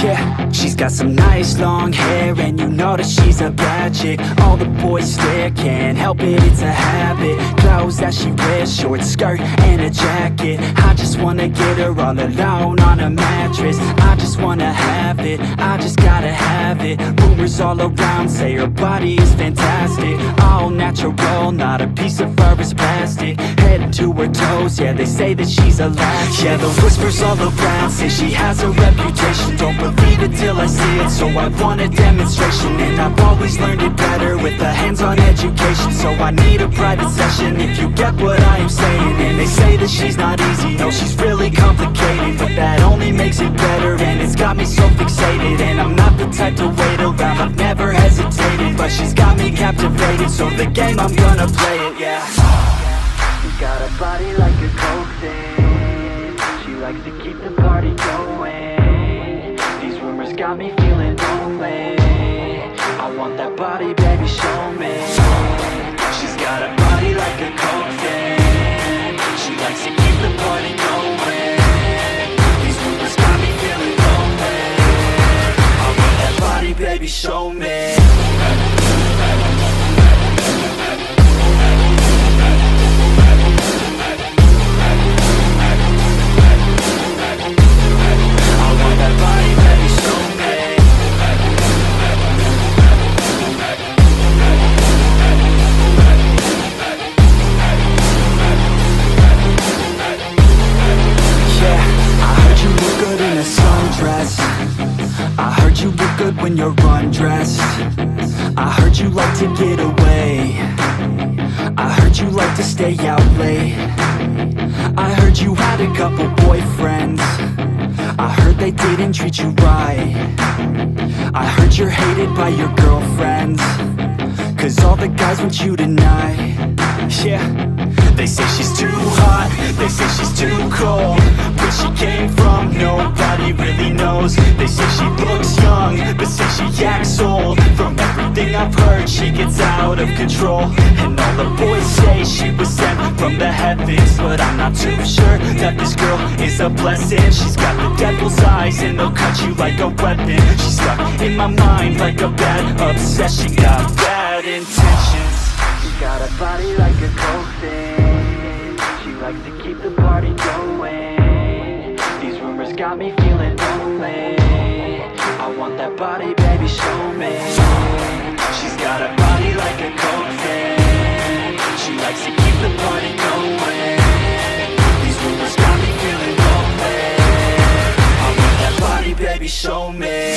Yeah, she's got some nice long hair, and you know that she's a bad chick. All the boys stare, can't help it, it's a habit. Clothes that she wears, short skirt and a jacket. I just wanna get her all alone on a mattress. I just wanna have it, I just gotta have it. Rumors all around say her body is fantastic. All natural, not a piece of fur is plastic. Head to her toes, yeah, they say that she's a latch. Yeah, the whispers all around say she has a reputation. Don't believe it till I see it, so I want a demonstration. And I've always learned it better with a hands-on education. So I need a private session, if you get what I am saying. And they say that she's not easy, no, she's really complicated. But that only makes it better, and it's got me so fixated. And I'm not the type to wait around, I've never hesitated. But she's got me captivated, so the game, I'm gonna play it, yeah. She's got a body like a coke thing. She likes to keep the party going. These rumors got me feeling lonely. I want that body, baby, show me. She's got a body like a coke thing. She likes to keep the party going. These rumors got me feeling lonely. I want that body, baby, show me. I heard you look good when you're undressed. I heard you like to get away. I heard you like to stay out late. I heard you had a couple boyfriends. I heard they didn't treat you right. I heard you're hated by your girlfriends, 'cause all the guys want you tonight. Yeah, they say she's too hot, they say she's too cold. Where she came from, nobody really knows. They say she looks young, but say she acts old. From everything I've heard, she gets out of control. And all the boys say she was sent from the heavens, but I'm not too sure that this girl is a blessing. She's got the devil's eyes, and they'll cut you like a weapon. She's stuck in my mind like a bad obsession. Got bad intentions. She's got a body like a coke thing. She likes to keep the party going. These rumors got me feeling lonely. I want that body, baby, show me. She's got a body like a coke thing. She likes to keep the party going. These rumors got me feeling lonely. I want that body, baby, show me.